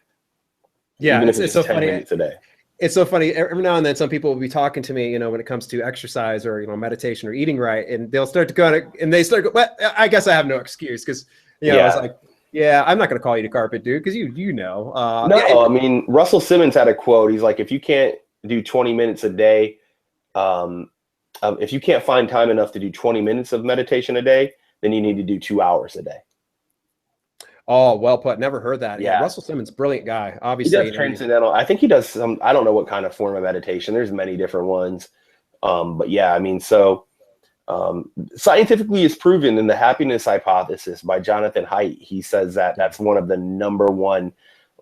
if it's so 10 funny. Minutes a day. It's so funny. Every now and then, some people will be talking to me, when it comes to exercise or, meditation or eating right, and they'll start to go and they start. Well, I guess I have no excuse because, it's like, yeah, I'm not going to call you to carpet, dude, because No, I mean, Russell Simmons had a quote. He's like, if you can't do 20 minutes a day, if you can't find time enough to do 20 minutes of meditation a day, then you need to do 2 hours a day. Oh, well put. Never heard that. Yeah. Russell Simmons, brilliant guy. Obviously, he does transcendental. I think he does some. I don't know what kind of form of meditation. There's many different ones, but yeah, I mean, so scientifically, it's proven in the happiness hypothesis by Jonathan Haidt. He says that that's one of the number one,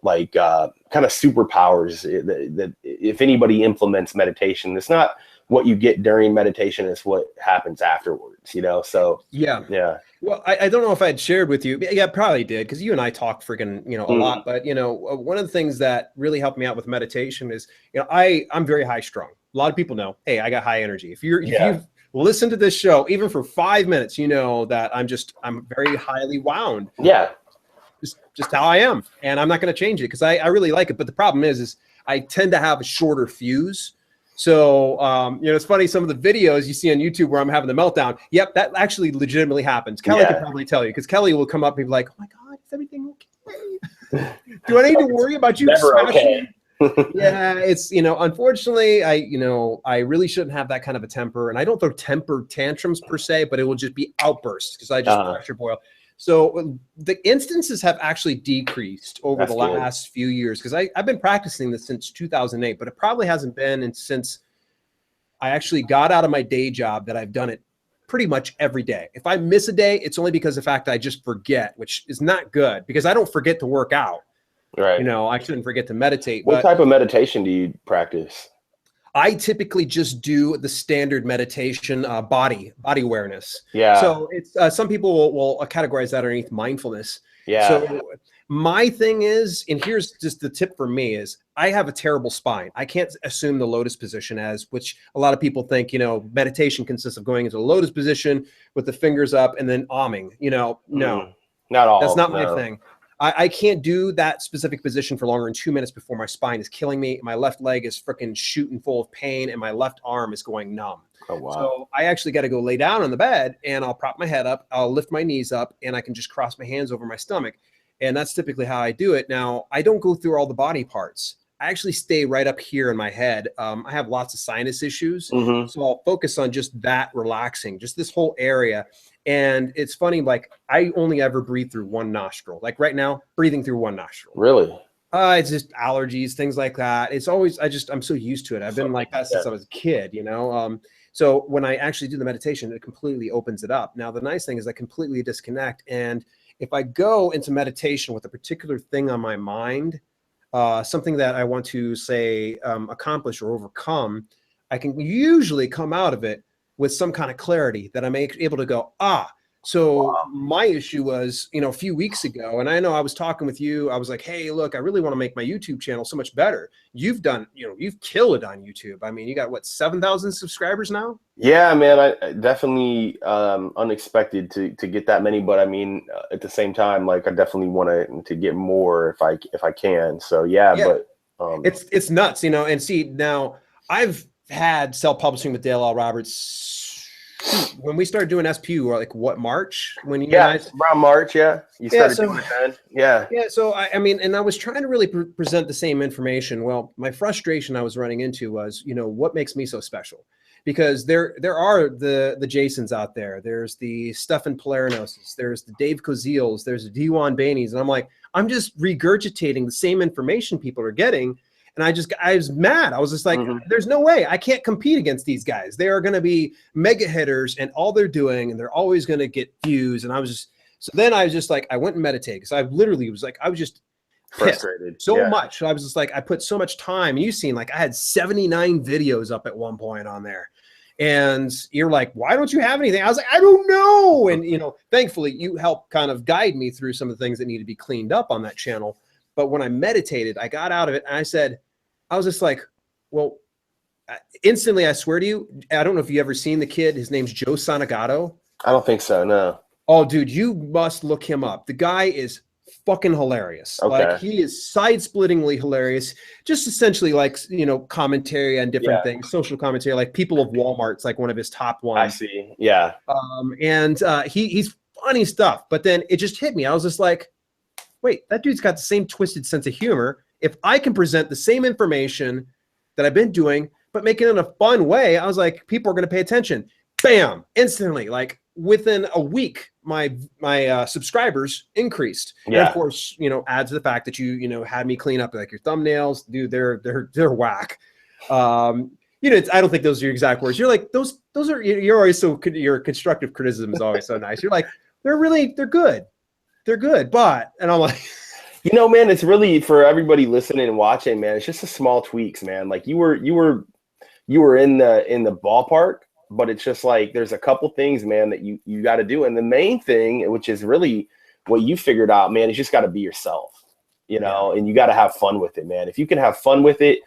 like, kind of superpowers that if anybody implements meditation, it's not what you get during meditation, is what happens afterwards, So yeah. Well, I don't know if I'd shared with you. Yeah, probably did, because you and I talk freaking, a lot. But, one of the things that really helped me out with meditation is, I'm very high strung. A lot of people know, hey, I got high energy. If you've listened to this show, even for 5 minutes, you know that I'm very highly wound. Yeah. Just how I am. And I'm not going to change it because I really like it. But the problem is I tend to have a shorter fuse. So, it's funny, some of the videos you see on YouTube where I'm having the meltdown. Yep, that actually legitimately happens. Kelly can probably tell you, because Kelly will come up and be like, oh my God, is everything okay? Do I need to worry about you? Never okay. Yeah, it's, unfortunately, I really shouldn't have that kind of a temper. And I don't throw temper tantrums per se, but it will just be outbursts because I just pressure boil. So the instances have actually decreased over the last few years, because I've been practicing this since 2008, but it probably hasn't been since I actually got out of my day job that I've done it pretty much every day. If I miss a day, it's only because of the fact I just forget, which is not good, because I don't forget to work out. Right. I shouldn't forget to meditate. What type of meditation do you practice? I typically just do the standard meditation, body awareness. Yeah. So it's some people will categorize that underneath mindfulness. Yeah. So my thing is, and here's just the tip for me, is I have a terrible spine. I can't assume the lotus position, which a lot of people think, meditation consists of going into a lotus position with the fingers up and then ahming, no. Not all. That's not my thing. I can't do that specific position for longer than 2 minutes before my spine is killing me. My left leg is freaking shooting full of pain, and my left arm is going numb. Oh, wow. So I actually got to go lay down on the bed, and I'll prop my head up, I'll lift my knees up, and I can just cross my hands over my stomach. And that's typically how I do it. Now, I don't go through all the body parts. I actually stay right up here in my head. I have lots of sinus issues. So I'll focus on just that relaxing, just this whole area. And it's funny, like I only ever breathe through one nostril. Like right now, breathing through one nostril. Really? It's just allergies, things like that. It's always, I'm so used to it. I've been like that since I was a kid, you know? So when I actually do the meditation, it completely opens it up. Now, the nice thing is I completely disconnect. And if I go into meditation with a particular thing on my mind, something that I want to say, accomplish or overcome, I can usually come out of it with some kind of clarity that I'm able to go, so my issue was, you know, a few weeks ago, and I know I was talking with you, I was like, hey, look, I really want to make my YouTube channel so much better. You've done, you know, you've killed it on YouTube. I mean, you got what, 7,000 subscribers now? Yeah, man, I definitely unexpected to get that many, but I mean, at the same time, like I definitely want to get more if I can. So yeah. But it's nuts, you know. And see, now I've had self-publishing with Dale L. Roberts. When we started doing SPU, or like what, March? When you guys around March, you started doing it then. Yeah. So I mean, and I was trying to really present the same information. Well, my frustration I was running into was, you know, what makes me so special? Because there are the Jasons out there. There's the Stefan Palernos. There's the Dave Koziels. There's the Diwan Bainies. And I'm like, I'm just regurgitating the same information people are getting. And I was mad. I was just like, there's no way I can't compete against these guys. They are going to be mega hitters and all they're doing, and they're always going to get views. And so then I was just like, I went and meditated because I literally was like, I was just frustrated so much. So I was just like, I put so much time, and you've seen like I had 79 videos up at one point on there. And you're like, why don't you have anything? I was like, I don't know. And, you know, thankfully you helped kind of guide me through some of the things that need to be cleaned up on that channel. But when I meditated, I got out of it and I was just like, well, instantly, I swear to you, I don't know if you ever seen the kid. His name's Joe Sanagato. I don't think so, no. Oh, dude, you must look him up. The guy is fucking hilarious. Okay. Like, he is side-splittingly hilarious. Just essentially like, you know, commentary on different things, social commentary, like People of Walmart's like one of his top ones. I see, yeah. And he's funny stuff. But then it just hit me. I was just like, wait, that dude's got the same twisted sense of humor. If I can present the same information that I've been doing, but make it in a fun way, I was like, people are going to pay attention. Bam! Instantly, like within a week, my subscribers increased. Yeah. And of course, you know, adds to the fact that you know had me clean up like your thumbnails, dude. They're whack. You know, I don't think those are your exact words. You're like those are. You're always your constructive criticism is always so nice. You're like they're good. They're good, but and I'm like. You know, man, it's really for everybody listening and watching, man. It's just the small tweaks, man. Like you were in the ballpark, but it's just like there's a couple things, man, that you got to do. And the main thing, which is really what you figured out, man, is just got to be yourself, you know, and you got to have fun with it, man. If you can have fun with it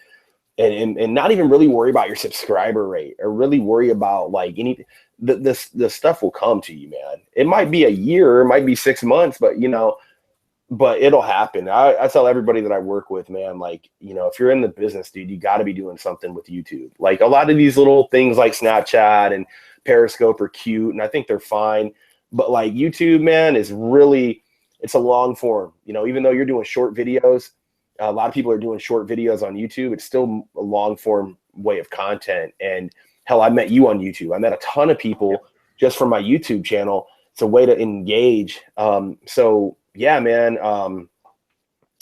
and not even really worry about your subscriber rate or really worry about like anything, the stuff will come to you, man. It might be a year, it might be 6 months, but you know. But it'll happen. I tell everybody that I work with, man, like, you know, if you're in the business, dude, you got to be doing something with YouTube. Like a lot of these little things like Snapchat and Periscope are cute, and I think they're fine. But like YouTube, man, is really, it's a long form. You know, even though you're doing short videos, a lot of people are doing short videos on YouTube. It's still a long form way of content. And hell, I met you on YouTube. I met a ton of people just from my YouTube channel. It's a way to engage. So yeah, man,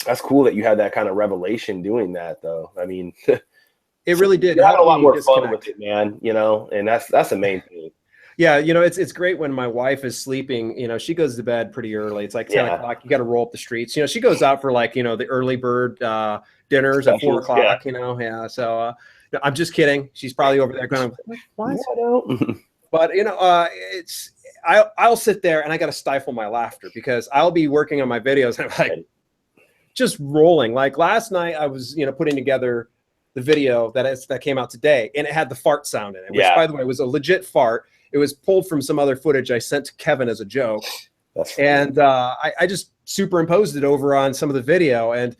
that's cool that you had that kind of revelation doing that, though. I mean, it really did. You had a lot more fun with it, man. You know, and that's the main thing. Yeah, you know, it's great when my wife is sleeping. You know, she goes to bed pretty early. It's like 10 o'clock. You got to roll up the streets. You know, she goes out for like, you know, the early bird dinners at 4 o'clock. Yeah. You know, yeah. So I'm just kidding. She's probably over there going, what? Yeah, but you know, I'll sit there and I got to stifle my laughter because I'll be working on my videos and I'm like just rolling. Like last night I was, you know, putting together the video that came out today and it had the fart sound in it, which by the way was a legit fart. It was pulled from some other footage I sent to Kevin as a joke. And I just superimposed it over on some of the video, and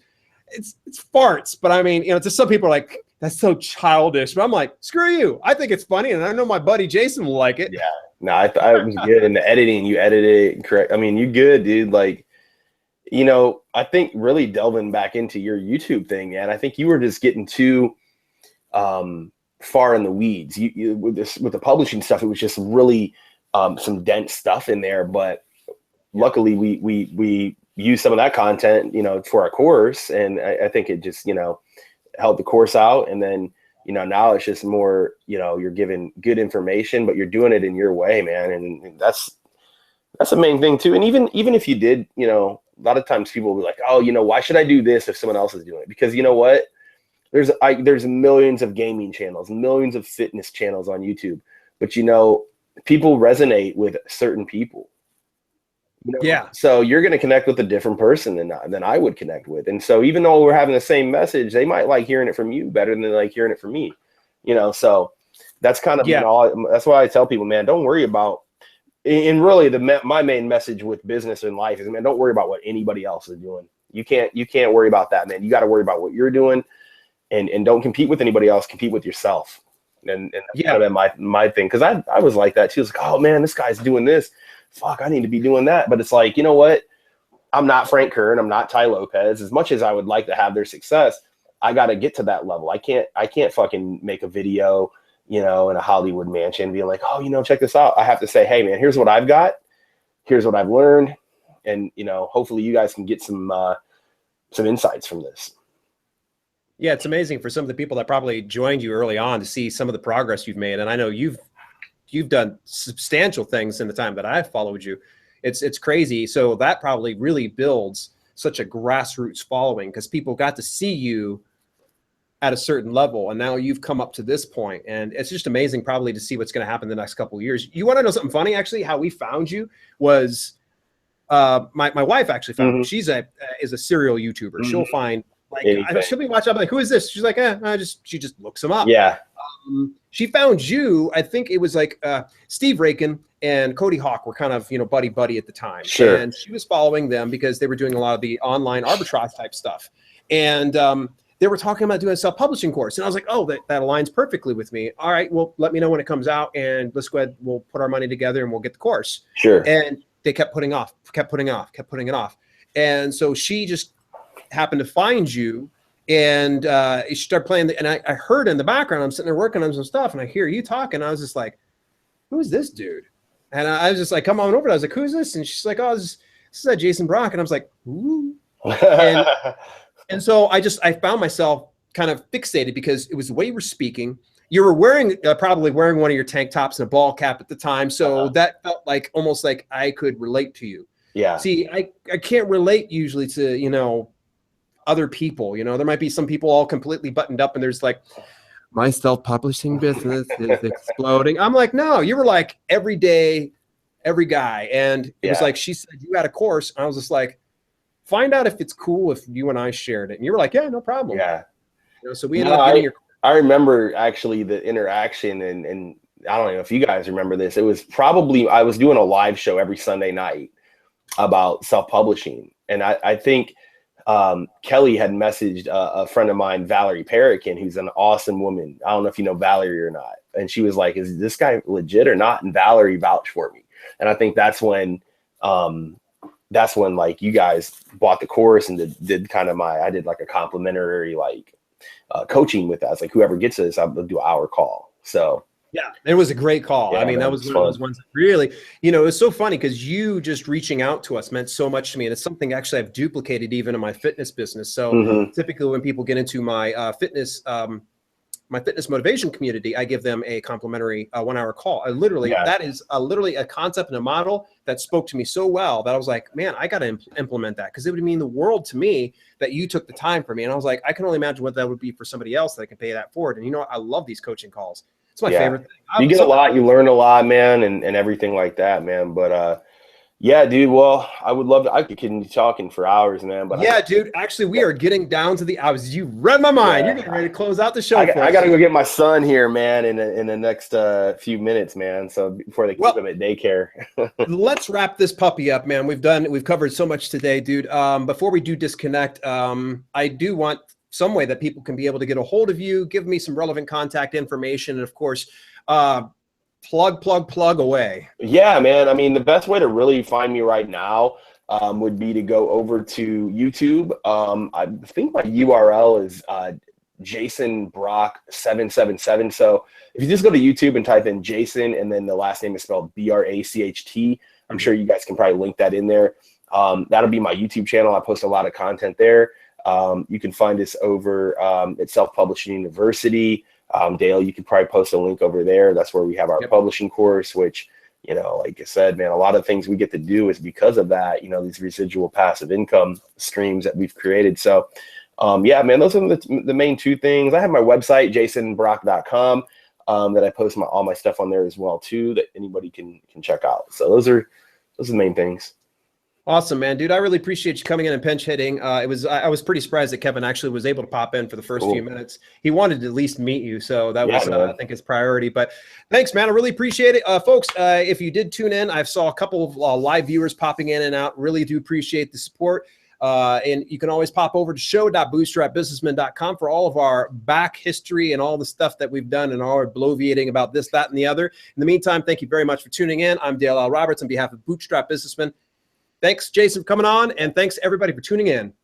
it's farts. But I mean, to some people are like, that's so childish. But I'm like, screw you. I think it's funny, and I know my buddy Jason will like it. Yeah. No, I was good in the editing. You edited it correct. I mean, you good, dude. Like, I think really delving back into your YouTube thing, man, I think you were just getting too far in the weeds. You with the publishing stuff, it was just really some dense stuff in there. But luckily, we used some of that content, for our course, and I think it just helped the course out. And then now it's just more you're giving good information, but you're doing it in your way, man, and that's the main thing too. And even if you did, a lot of times people will be like, oh, why should I do this if someone else is doing it? Because you know what? There's millions of gaming channels, millions of fitness channels on YouTube, but people resonate with certain people. Yeah. So you're going to connect with a different person than I would connect with. And so even though we're having the same message, they might like hearing it from you better than they like hearing it from me. So that's kind of that's why I tell people, man, don't worry about. And really, my main message with business and life is, man, don't worry about what anybody else is doing. You can't worry about that, man. You got to worry about what you're doing, and don't compete with anybody else. Compete with yourself. And that's kind of been my thing, because I was like that too. It's like, oh man, this guy's doing this. Fuck, I need to be doing that. But it's like, you know what? I'm not Frank Kern. I'm not Ty Lopez. As much as I would like to have their success, I got to get to that level. I can't fucking make a video, in a Hollywood mansion being like, oh, check this out. I have to say, hey man, here's what I've got. Here's what I've learned. And, hopefully you guys can get some insights from this. Yeah, it's amazing for some of the people that probably joined you early on to see some of the progress you've made. And I know you've done substantial things in the time that I've followed you. It's crazy. So that probably really builds such a grassroots following, because people got to see you at a certain level, and now you've come up to this point, and it's just amazing probably to see what's going to happen the next couple of years. You want to know something funny? Actually, how we found you was my wife actually found you. She's is a serial YouTuber. She'll find she'll be watching. I'm like, who is this? She's like, she just looks him up. Yeah. She found you. I think it was like Steve Rakin and Cody Hawk were kind of buddy at the time. Sure. And she was following them because they were doing a lot of the online arbitrage type stuff, and they were talking about doing a self-publishing course. And I was like, oh, that aligns perfectly with me. All right, well, let me know when it comes out, and let's go ahead. We'll put our money together and we'll get the course. Sure. And they kept putting it off. And so she just happened to find you, and she started playing. And I heard in the background, I'm sitting there working on some stuff, and I hear you talking. I was just like, who's this dude? And I was just like, come on over. I was like, who's this? And she's like, oh, this is Jason Bracht. And I was like, ooh. And so I found myself kind of fixated, because it was the way you were speaking. You were probably wearing one of your tank tops and a ball cap at the time. So that felt like almost like I could relate to you. Yeah. See, I can't relate usually to, other people. There might be some people all completely buttoned up, and there's like, my self-publishing business is exploding. I'm like, no, you were like every day, every guy. And it was like, she said you had a course. And I was just like, find out if it's cool if you and I shared it. And you were like, yeah, no problem. Yeah. So we ended up getting your. I remember actually the interaction, and I don't know if you guys remember this. It was probably, I was doing a live show every Sunday night about self-publishing. And I think Kelly had messaged a friend of mine, Valerie Perikin, who's an awesome woman. I don't know if you know Valerie or not. And she was like, is this guy legit or not? And Valerie vouched for me. And I think that's when like you guys bought the course and did kind of I did like a complimentary coaching with us. Like, whoever gets this, I'll do an hour call. So yeah, it was a great call. Yeah, I mean, that was one of those ones that really, it was so funny, because you just reaching out to us meant so much to me. And it's something actually I've duplicated even in my fitness business. So typically when people get into my fitness motivation community, I give them a complimentary 1 hour call. That is literally a concept and a model that spoke to me so well that I was like, man, I got to implement that, because it would mean the world to me that you took the time for me. And I was like, I can only imagine what that would be for somebody else that I can pay that forward. And I love these coaching calls. It's my favorite thing. You get a lot, you learn a lot, man, and everything like that, man. But Yeah, dude. Well, I would love to. I could continue talking for hours, man. But Yeah, dude. Actually, we are getting down to the hours. You read my mind. You're getting ready to close out the show for I us. got to go get my son here, man, in the next few minutes, man. So before they keep him at daycare. Let's wrap this puppy up, man. We've covered so much today, dude. Before we do disconnect, I do want some way that people can be able to get a hold of you. Give me some relevant contact information, and of course, plug away. Yeah, man. I mean, the best way to really find me right now would be to go over to YouTube. I think my URL is Jason Bracht 777. So if you just go to YouTube and type in Jason and then the last name is spelled Bracht, I'm sure you guys can probably link that in there. That'll be my YouTube channel. I post a lot of content there. You can find us over at Self Publishing University. Dale, you could probably post a link over there. That's where we have our publishing course, which, you know, like I said, man, a lot of things we get to do is because of that, you know, these residual passive income streams that we've created. So, yeah, man, those are the main two things. I have my website, jasonbrock.com, that I post all my stuff on there as well, too, that anybody can check out. So those are the main things. Awesome, man, dude. I really appreciate you coming in and pinch hitting. I was pretty surprised that Kevin actually was able to pop in for the first few minutes. He wanted to at least meet you, so that was I think his priority. But thanks, man. I really appreciate it, folks. If you did tune in, I saw a couple of live viewers popping in and out. Really do appreciate the support. And you can always pop over to show.bootstrapbusinessmen.com for all of our back history and all the stuff that we've done and all our bloviating about this, that, and the other. In the meantime, thank you very much for tuning in. I'm Dale L. Roberts on behalf of Bootstrap Businessmen. Thanks, Jason, for coming on, and thanks, everybody, for tuning in.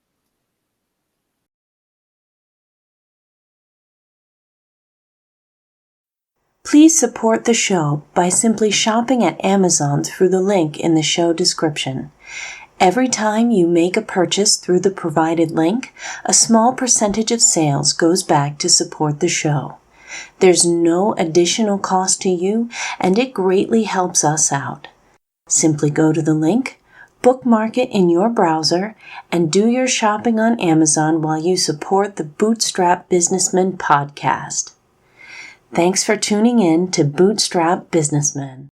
Please support the show by simply shopping at Amazon through the link in the show description. Every time you make a purchase through the provided link, a small percentage of sales goes back to support the show. There's no additional cost to you, and it greatly helps us out. Simply go to the link, bookmark it in your browser, and do your shopping on Amazon while you support the Bootstrap Businessmen podcast. Thanks for tuning in to Bootstrap Businessmen.